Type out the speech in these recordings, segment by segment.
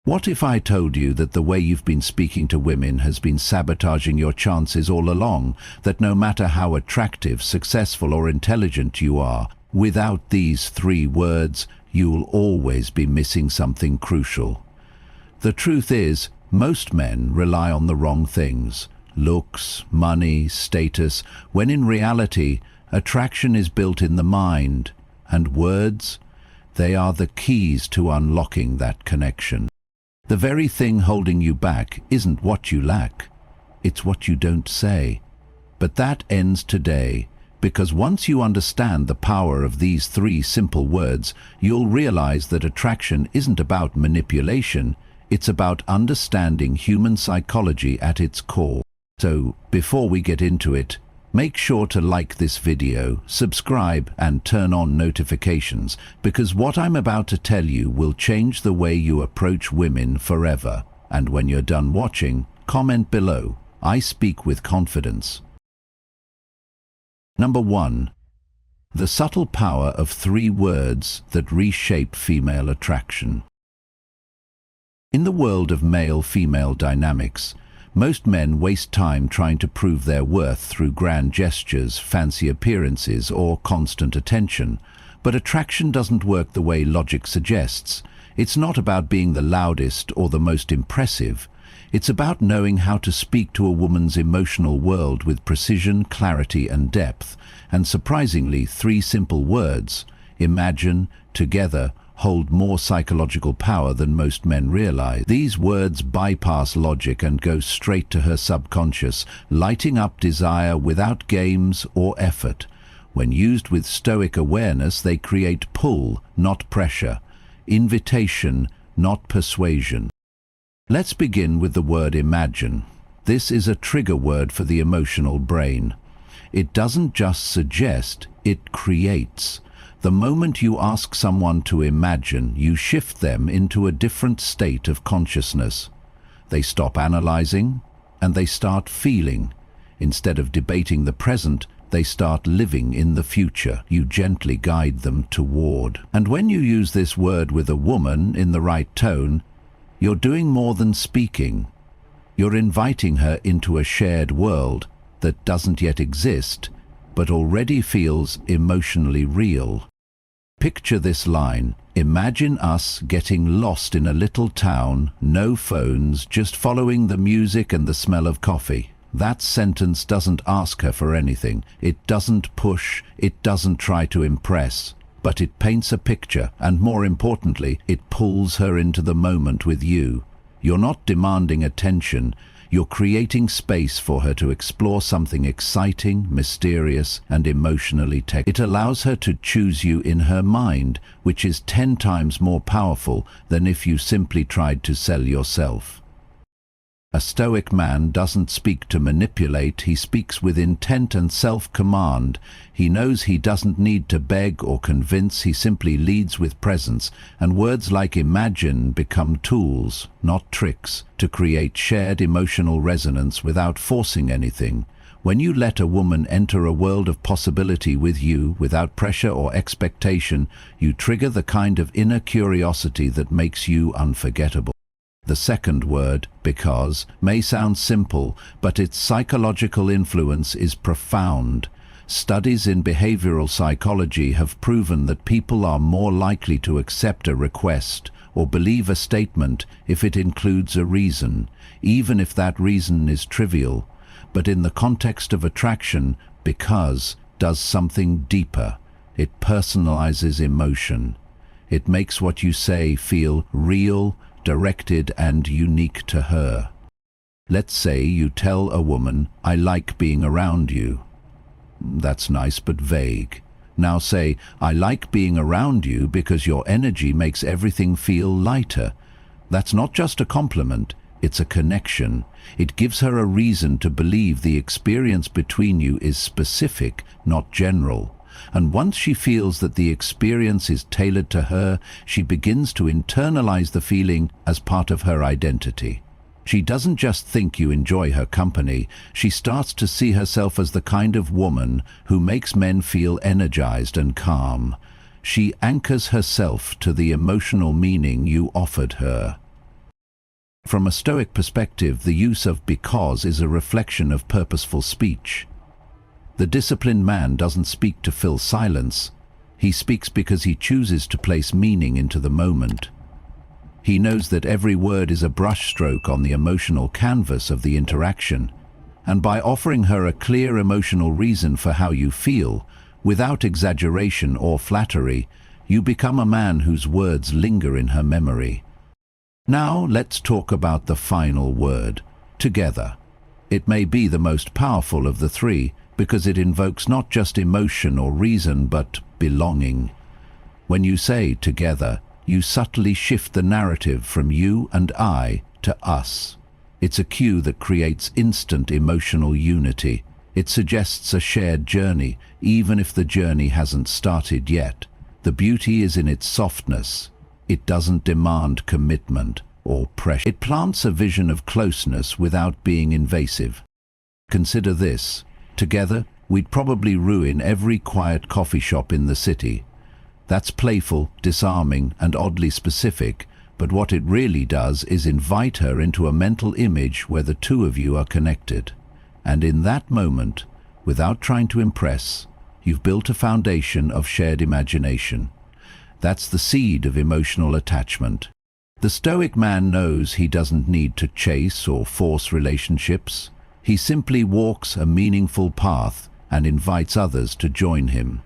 What if I told you that the way you've been speaking to women has been sabotaging your chances all along, that no matter how attractive, successful or intelligent you are, without these 3 words, you'll always be missing something crucial? The truth is, most men rely on the wrong things: looks, money, status, when in reality, attraction is built in the mind, and words, they are the keys to unlocking that connection. The very thing holding you back isn't what you lack, it's what you don't say. But that ends today, because once you understand the power of these 3 simple words, you'll realize that attraction isn't about manipulation, it's about understanding human psychology at its core. So, before we get into it, make sure to like this video, subscribe and turn on notifications, because what I'm about to tell you will change the way you approach women forever. And when you're done watching, comment below. I speak with confidence. Number 1. The subtle power of 3 words that reshape female attraction. In the world of male-female dynamics, most men waste time trying to prove their worth through grand gestures, fancy appearances, or constant attention. But attraction doesn't work the way logic suggests. It's not about being the loudest or the most impressive. It's about knowing how to speak to a woman's emotional world with precision, clarity, and depth. And surprisingly, 3 simple words, imagine, together, hold more psychological power than most men realize. These words bypass logic and go straight to her subconscious, lighting up desire without games or effort. When used with stoic awareness, they create pull, not pressure, invitation, not persuasion. Let's begin with the word imagine. This is a trigger word for the emotional brain. It doesn't just suggest, it creates. The moment you ask someone to imagine, you shift them into a different state of consciousness. They stop analyzing, and they start feeling. Instead of debating the present, they start living in the future. You gently guide them toward. And when you use this word with a woman in the right tone, you're doing more than speaking. You're inviting her into a shared world that doesn't yet exist, but already feels emotionally real. Picture this line: imagine us getting lost in a little town, no phones, just following the music and the smell of coffee. That sentence doesn't ask her for anything. It doesn't push, it doesn't try to impress. But it paints a picture, and more importantly, it pulls her into the moment with you. You're not demanding attention. You're creating space for her to explore something exciting, mysterious, and emotionally technical. It allows her to choose you in her mind, which is 10 times more powerful than if you simply tried to sell yourself. A stoic man doesn't speak to manipulate, he speaks with intent and self-command. He knows he doesn't need to beg or convince, he simply leads with presence, and words like imagine become tools, not tricks, to create shared emotional resonance without forcing anything. When you let a woman enter a world of possibility with you, without pressure or expectation, you trigger the kind of inner curiosity that makes you unforgettable. The second word, because, may sound simple, but its psychological influence is profound. Studies in behavioral psychology have proven that people are more likely to accept a request or believe a statement if it includes a reason, even if that reason is trivial. But in the context of attraction, because does something deeper. It personalizes emotion. It makes what you say feel real, directed and unique to her. Let's say you tell a woman, "I like being around you." That's nice but vague. Now say, "I like being around you because your energy makes everything feel lighter." That's not just a compliment, it's a connection. It gives her a reason to believe the experience between you is specific, not general. And once she feels that the experience is tailored to her, she begins to internalize the feeling as part of her identity. She doesn't just think you enjoy her company, she starts to see herself as the kind of woman who makes men feel energized and calm. She anchors herself to the emotional meaning you offered her. From a Stoic perspective, the use of because is a reflection of purposeful speech. The disciplined man doesn't speak to fill silence. He speaks because he chooses to place meaning into the moment. He knows that every word is a brushstroke on the emotional canvas of the interaction, and by offering her a clear emotional reason for how you feel, without exaggeration or flattery, you become a man whose words linger in her memory. Now let's talk about the final word, together. It may be the most powerful of the three because it invokes not just emotion or reason but belonging. When you say together, you subtly shift the narrative from you and I to us. It's a cue that creates instant emotional unity. It suggests a shared journey, even if the journey hasn't started yet. The beauty is in its softness. It doesn't demand commitment or pressure. It plants a vision of closeness without being invasive. Consider this. Together, we'd probably ruin every quiet coffee shop in the city. That's playful, disarming, and oddly specific, but what it really does is invite her into a mental image where the two of you are connected. And in that moment, without trying to impress, you've built a foundation of shared imagination. That's the seed of emotional attachment. The Stoic man knows he doesn't need to chase or force relationships. He simply walks a meaningful path and invites others to join him.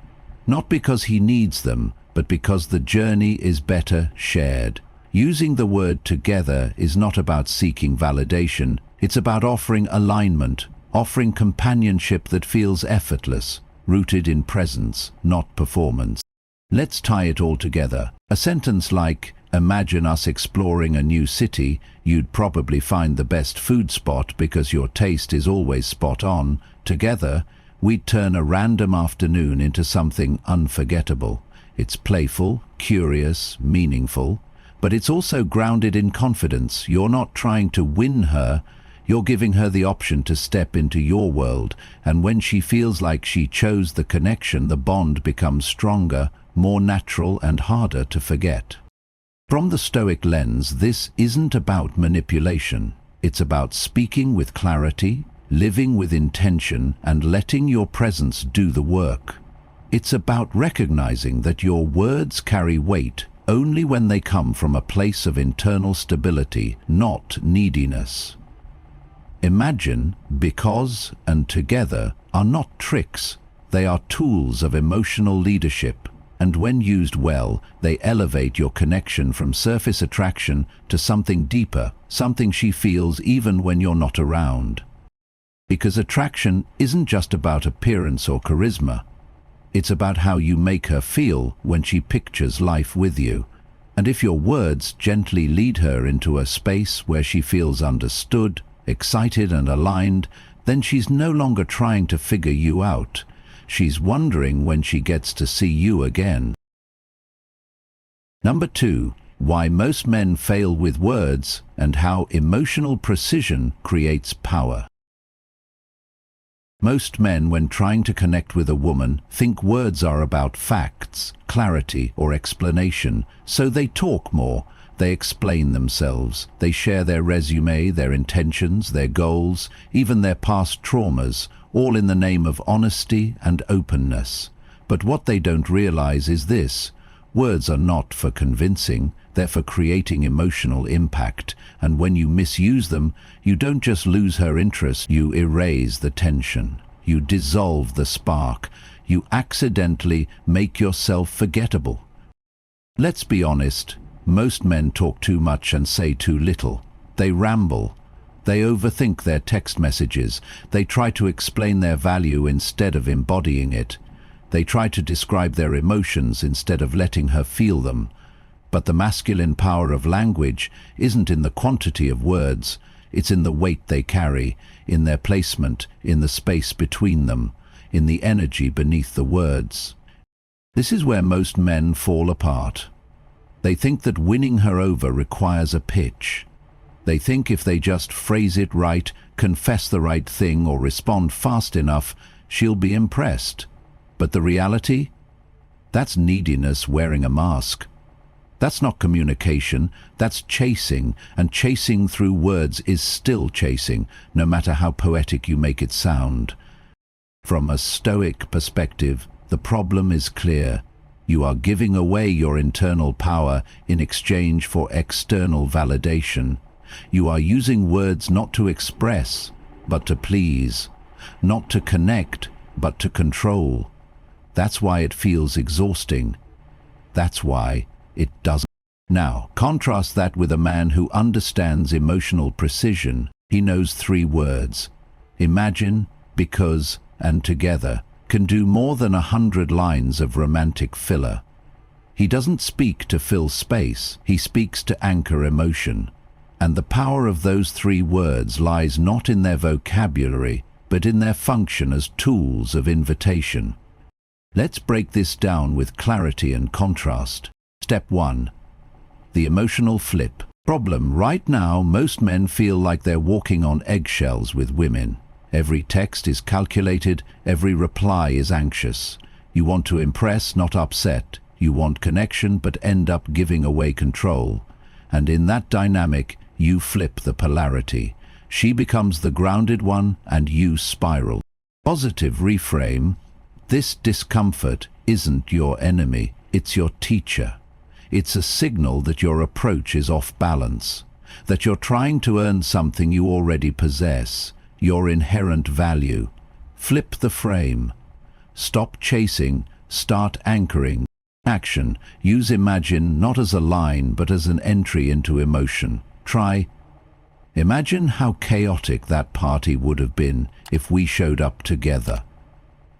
Not because he needs them, but because the journey is better shared. Using the word together is not about seeking validation. It's about offering alignment, offering companionship that feels effortless, rooted in presence, not performance. Let's tie it all together. A sentence like, imagine us exploring a new city, you'd probably find the best food spot because your taste is always spot on. Together, we'd turn a random afternoon into something unforgettable. It's playful, curious, meaningful, but it's also grounded in confidence. You're not trying to win her, you're giving her the option to step into your world, and when she feels like she chose the connection, the bond becomes stronger, more natural and harder to forget. From the Stoic lens, this isn't about manipulation. It's about speaking with clarity, living with intention, and letting your presence do the work. It's about recognizing that your words carry weight only when they come from a place of internal stability, not neediness. Imagine, because, and together are not tricks. They are tools of emotional leadership, and when used well, they elevate your connection from surface attraction to something deeper, something she feels even when you're not around. Because attraction isn't just about appearance or charisma. It's about how you make her feel when she pictures life with you. And if your words gently lead her into a space where she feels understood, excited and aligned, then she's no longer trying to figure you out. She's wondering when she gets to see you again. Number 2, why most men fail with words and how emotional precision creates power. Most men, when trying to connect with a woman, think words are about facts, clarity, or explanation, so they talk more. They explain themselves. They share their resume, their intentions, their goals, even their past traumas, all in the name of honesty and openness. But what they don't realize is this: words are not for convincing, they're for creating emotional impact, and when you misuse them, you don't just lose her interest, you erase the tension, you dissolve the spark, you accidentally make yourself forgettable. Let's be honest, most men talk too much and say too little. They ramble. They overthink their text messages. They try to explain their value instead of embodying it. They try to describe their emotions instead of letting her feel them. But the masculine power of language isn't in the quantity of words, it's in the weight they carry, in their placement, in the space between them, in the energy beneath the words. This is where most men fall apart. They think that winning her over requires a pitch. They think if they just phrase it right, confess the right thing, or respond fast enough, she'll be impressed. But the reality? That's neediness wearing a mask. That's not communication, that's chasing, and chasing through words is still chasing, no matter how poetic you make it sound. From a Stoic perspective, the problem is clear. You are giving away your internal power in exchange for external validation. You are using words not to express, but to please, not to connect, but to control. That's why it feels exhausting. That's why it doesn't. Now, contrast that with a man who understands emotional precision. He knows 3 words: imagine, because, and together. Can do more than 100 lines of romantic filler. He doesn't speak to fill space, he speaks to anchor emotion. And the power of those 3 words lies not in their vocabulary, but in their function as tools of invitation. Let's break this down with clarity and contrast. Step 1. The emotional flip. Problem: right now, most men feel like they're walking on eggshells with women. Every text is calculated, every reply is anxious. You want to impress, not upset. You want connection, but end up giving away control. And in that dynamic, you flip the polarity. She becomes the grounded one, and you spiral. Positive reframe. This discomfort isn't your enemy, it's your teacher. It's a signal that your approach is off balance, that you're trying to earn something you already possess, your inherent value. Flip the frame. Stop chasing, start anchoring. Action. Use imagine not as a line but as an entry into emotion. Try: imagine how chaotic that party would have been if we showed up together.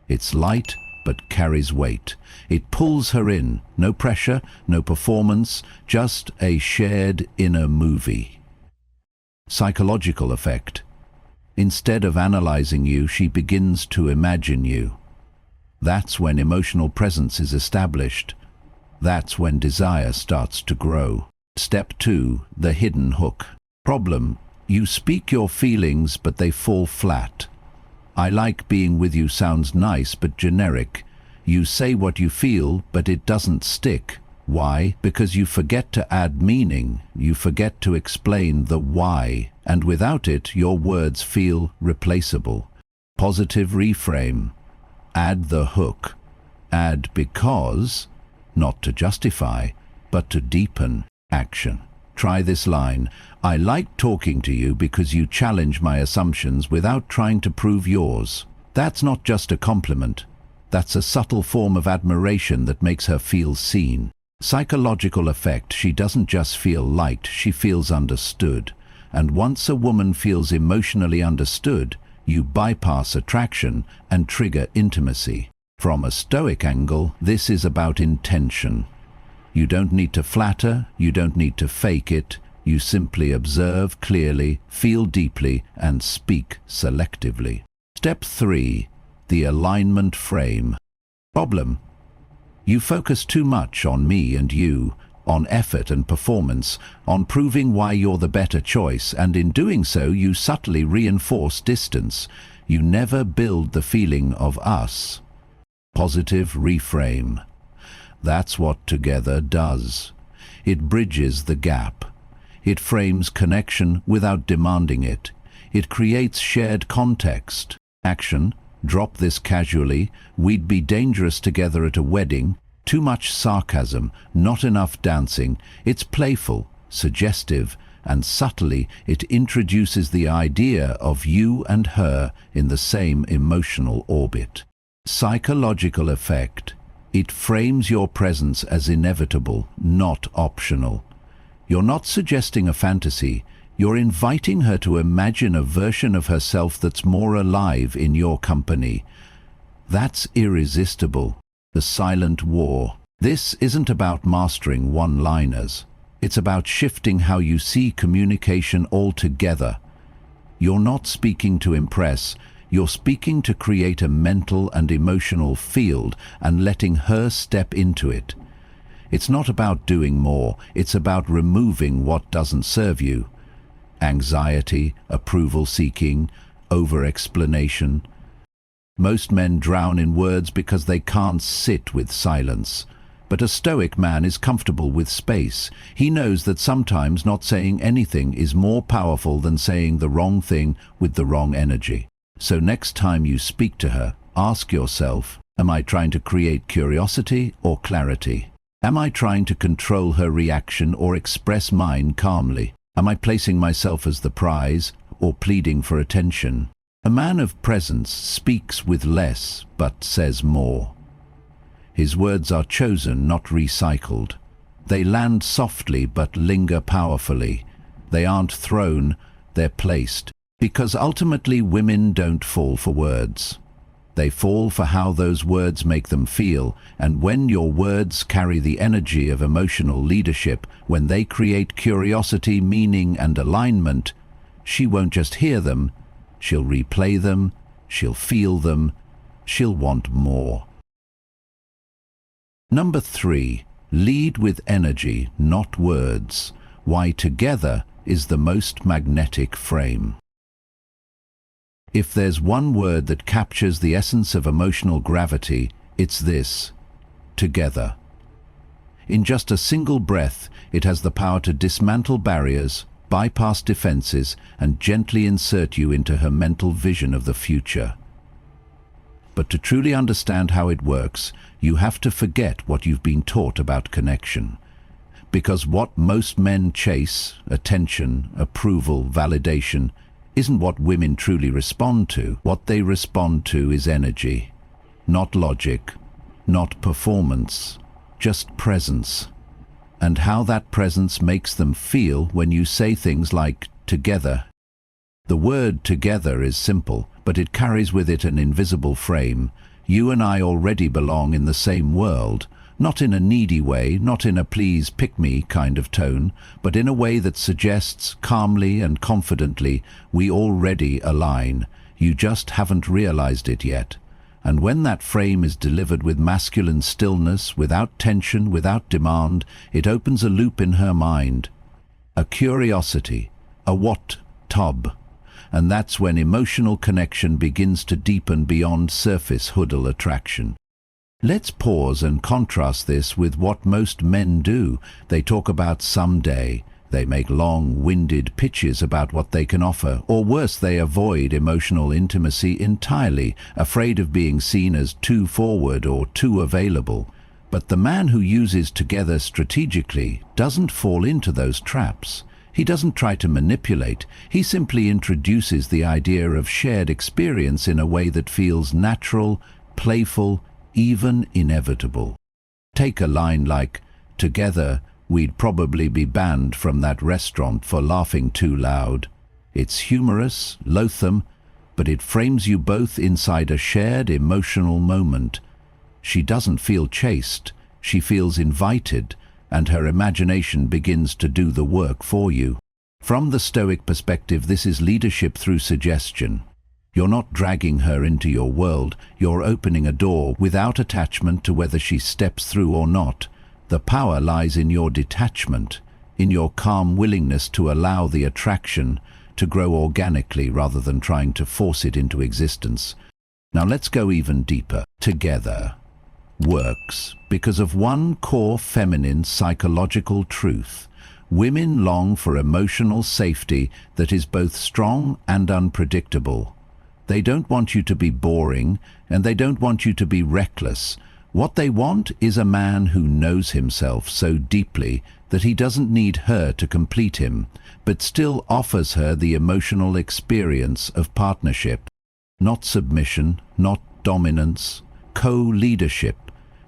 It's light but carries weight. It pulls her in. No pressure, no performance, just a shared inner movie. Psychological effect. Instead of analyzing you, she begins to imagine you. That's when emotional presence is established. That's when desire starts to grow. Step 2. The hidden hook. Problem: you speak your feelings, but they fall flat. I like being with you sounds nice but generic. You say what you feel, but it doesn't stick. Why? Because you forget to add meaning. You forget to explain the why. And without it, your words feel replaceable. Positive reframe. Add the hook. Add because, not to justify, but to deepen. Action. Try this line: I like talking to you because you challenge my assumptions without trying to prove yours. That's not just a compliment. That's a subtle form of admiration that makes her feel seen. Psychological effect: she doesn't just feel liked, she feels understood. And once a woman feels emotionally understood, you bypass attraction and trigger intimacy. From a Stoic angle, this is about intention. You don't need to flatter, you don't need to fake it. You simply observe clearly, feel deeply, and speak selectively. Step 3. The alignment frame. Problem: you focus too much on me and you, on effort and performance, on proving why you're the better choice, and in doing so you subtly reinforce distance. You never build the feeling of us. Positive reframe. That's what together does. It bridges the gap. It frames connection without demanding it. It creates shared context. Action: drop this casually. We'd be dangerous together at a wedding. Too much sarcasm, not enough dancing. It's playful, suggestive, and subtly it introduces the idea of you and her in the same emotional orbit. Psychological effect: it frames your presence as inevitable, not optional. You're not suggesting a fantasy, you're inviting her to imagine a version of herself that's more alive in your company. That's irresistible. The silent war. This isn't about mastering one-liners. It's about shifting how you see communication altogether. You're not speaking to impress, you're speaking to create a mental and emotional field and letting her step into it. It's not about doing more, it's about removing what doesn't serve you. Anxiety, approval-seeking, over-explanation. Most men drown in words because they can't sit with silence. But a Stoic man is comfortable with space. He knows that sometimes not saying anything is more powerful than saying the wrong thing with the wrong energy. So next time you speak to her, ask yourself, am I trying to create curiosity or clarity? Am I trying to control her reaction or express mine calmly? Am I placing myself as the prize or pleading for attention? A man of presence speaks with less but says more. His words are chosen, not recycled. They land softly but linger powerfully. They aren't thrown, they're placed. Because ultimately women don't fall for words. They fall for how those words make them feel, and when your words carry the energy of emotional leadership, when they create curiosity, meaning and alignment, she won't just hear them, she'll replay them, she'll feel them, she'll want more. Number 3, lead with energy, not words. Why together is the most magnetic frame. If there's one word that captures the essence of emotional gravity, it's this: together. In just a single breath, it has the power to dismantle barriers, bypass defenses, and gently insert you into her mental vision of the future. But to truly understand how it works, you have to forget what you've been taught about connection. Because what most men chase, attention, approval, validation, isn't what women truly respond to. What they respond to is energy, not logic, not performance, just presence. And how that presence makes them feel when you say things like together. The word together is simple, but it carries with it an invisible frame. You and I already belong in the same world, not in a needy way, not in a please pick me kind of tone, but in a way that suggests calmly and confidently, we already align. You just haven't realized it yet. And when that frame is delivered with masculine stillness, without tension, without demand, it opens a loop in her mind. A curiosity, a what tub. And that's when emotional connection begins to deepen beyond surface hoodle attraction. Let's pause and contrast this with what most men do. They talk about someday. They make long-winded pitches about what they can offer, or worse, they avoid emotional intimacy entirely, afraid of being seen as too forward or too available. But the man who uses together strategically doesn't fall into those traps. He doesn't try to manipulate, he simply introduces the idea of shared experience in a way that feels natural, playful, even inevitable. Take a line like, "Together, we'd probably be banned from that restaurant for laughing too loud." It's humorous, loathsome, but it frames you both inside a shared emotional moment. She doesn't feel chased, she feels invited, and her imagination begins to do the work for you. From the Stoic perspective, this is leadership through suggestion. You're not dragging her into your world, you're opening a door without attachment to whether she steps through or not. The power lies in your detachment, in your calm willingness to allow the attraction to grow organically rather than trying to force it into existence. Now let's go even deeper. Together works because of one core feminine psychological truth. Women long for emotional safety that is both strong and unpredictable. They don't want you to be boring, and they don't want you to be reckless. What they want is a man who knows himself so deeply that he doesn't need her to complete him, but still offers her the emotional experience of partnership. Not submission, not dominance, co-leadership.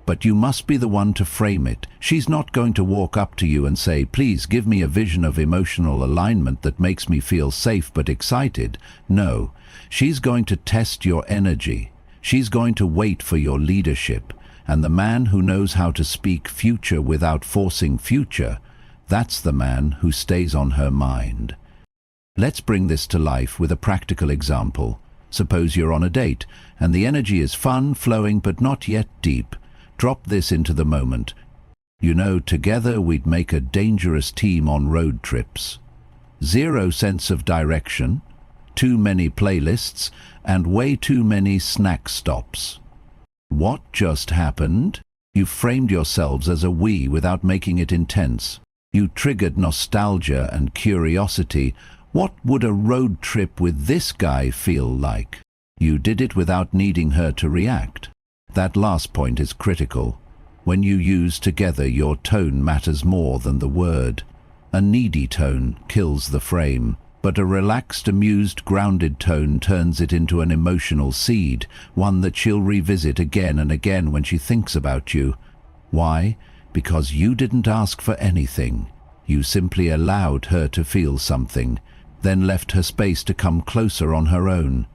But you must be the one to frame it. She's not going to walk up to you and say, "Please give me a vision of emotional alignment that makes me feel safe but excited." No, she's going to test your energy. She's going to wait for your leadership. And the man who knows how to speak future without forcing future, that's the man who stays on her mind. Let's bring this to life with a practical example. Suppose you're on a date, and the energy is fun, flowing, but not yet deep. Drop this into the moment. You know, together we'd make a dangerous team on road trips. Zero sense of direction, too many playlists, and way too many snack stops. What just happened? You framed yourselves as a we without making it intense. You triggered nostalgia and curiosity. What would a road trip with this guy feel like? You did it without needing her to react. That last point is critical. When you use together, your tone matters more than the word. A needy tone kills the frame, but a relaxed, amused, grounded tone turns it into an emotional seed, one that she'll revisit again and again when she thinks about you. Why? Because you didn't ask for anything. You simply allowed her to feel something, then left her space to come closer on her own.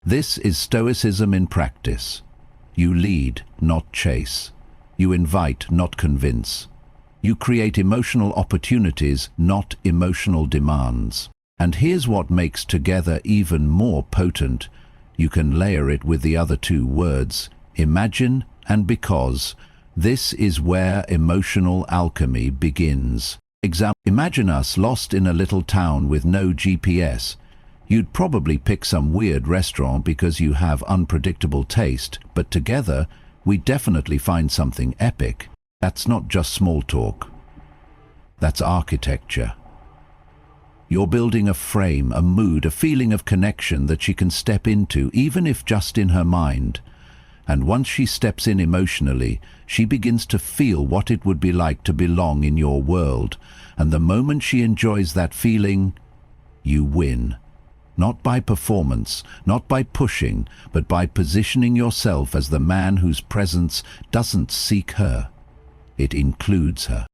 This is Stoicism in practice. You lead, not chase. You invite, not convince. You create emotional opportunities, not emotional demands. And here's what makes together even more potent. You can layer it with the other two words, imagine and because. This is where emotional alchemy begins. Imagine us lost in a little town with no GPS. You'd probably pick some weird restaurant because you have unpredictable taste, but together, we definitely find something epic. That's not just small talk. That's architecture. You're building a frame, a mood, a feeling of connection that she can step into, even if just in her mind. And once she steps in emotionally, she begins to feel what it would be like to belong in your world. And the moment she enjoys that feeling, you win. Not by performance, not by pushing, but by positioning yourself as the man whose presence doesn't seek her. It includes her.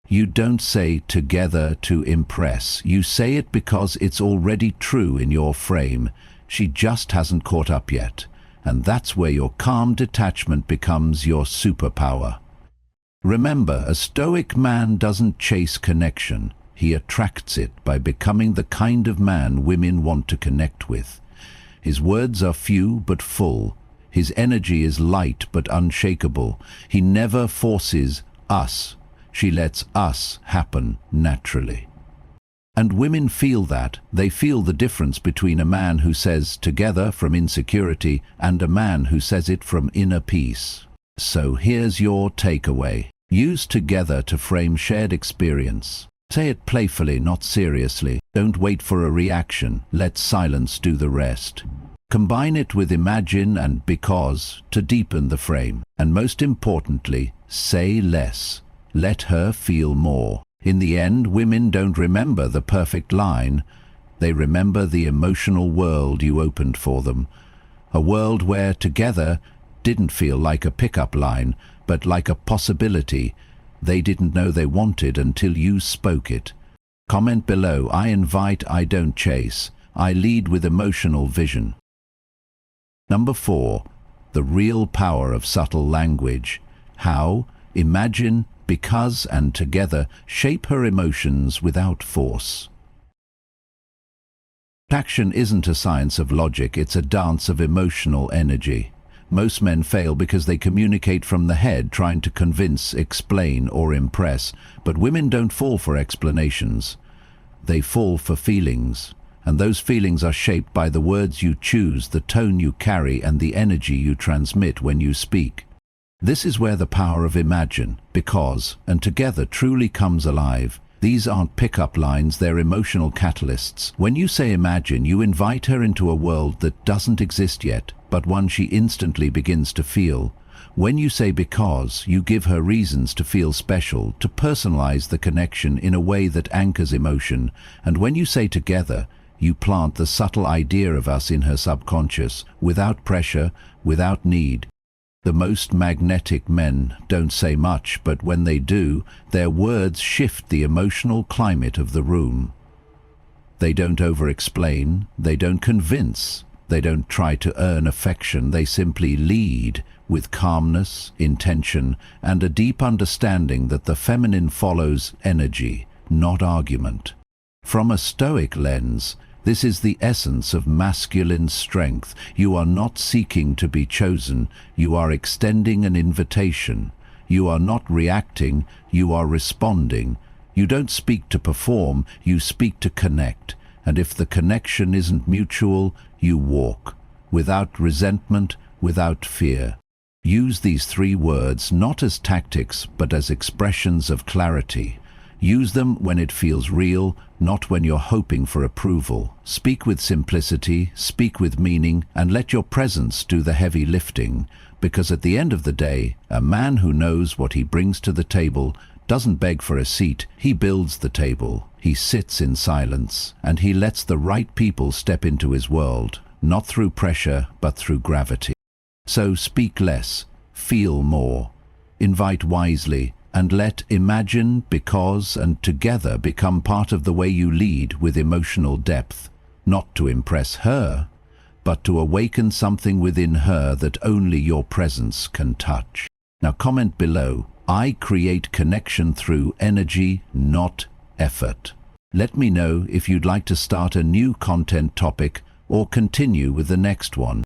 You don't say together to impress. You say it because it's already true in your frame. She just hasn't caught up yet. And that's where your calm detachment becomes your superpower. Remember, a stoic man doesn't chase connection. He attracts it by becoming the kind of man women want to connect with. His words are few but full. His energy is light but unshakable. He never forces us. She lets us happen naturally. And women feel that. They feel the difference between a man who says together from insecurity and a man who says it from inner peace. So here's your takeaway. Use together to frame shared experience. Say it playfully, not seriously. Don't wait for a reaction. Let silence do the rest. Combine it with imagine and because to deepen the frame. And most importantly, say less. Let her feel more. In the end, women don't remember the perfect line. They remember the emotional world you opened for them. A world where together didn't feel like a pickup line, but like a possibility they didn't know they wanted until you spoke it. Comment below. I invite, I don't chase. I lead with emotional vision. Number 4. The real power of subtle language. How? Imagine, because and together shape her emotions without force. Action isn't a science of logic, it's a dance of emotional energy. Most men fail because they communicate from the head, trying to convince, explain, or impress. But women don't fall for explanations. They fall for feelings. And those feelings are shaped by the words you choose, the tone you carry, and the energy you transmit when you speak. This is where the power of imagine, because, and together truly comes alive. These aren't pickup lines, they're emotional catalysts. When you say imagine, you invite her into a world that doesn't exist yet, but one she instantly begins to feel. When you say because, you give her reasons to feel special, to personalize the connection in a way that anchors emotion. And when you say together, you plant the subtle idea of us in her subconscious, without pressure, without need. The most magnetic men don't say much, but when they do, their words shift the emotional climate of the room. They don't over-explain, they don't convince, they don't try to earn affection, they simply lead with calmness, intention, and a deep understanding that the feminine follows energy, not argument. From a Stoic lens, this is the essence of masculine strength. You are not seeking to be chosen, you are extending an invitation. You are not reacting, you are responding. You don't speak to perform, you speak to connect. And if the connection isn't mutual, you walk. Without resentment, without fear. Use these 3 words not as tactics but as expressions of clarity. Use them when it feels real, not when you're hoping for approval. Speak with simplicity, speak with meaning, and let your presence do the heavy lifting, because at the end of the day, a man who knows what he brings to the table doesn't beg for a seat, he builds the table. He sits in silence, and he lets the right people step into his world, not through pressure, but through gravity. So speak less, feel more, invite wisely, and let imagine, because, and together become part of the way you lead with emotional depth, not to impress her, but to awaken something within her that only your presence can touch. Now comment below, I create connection through energy, not effort. Let me know if you'd like to start a new content topic or continue with the next one.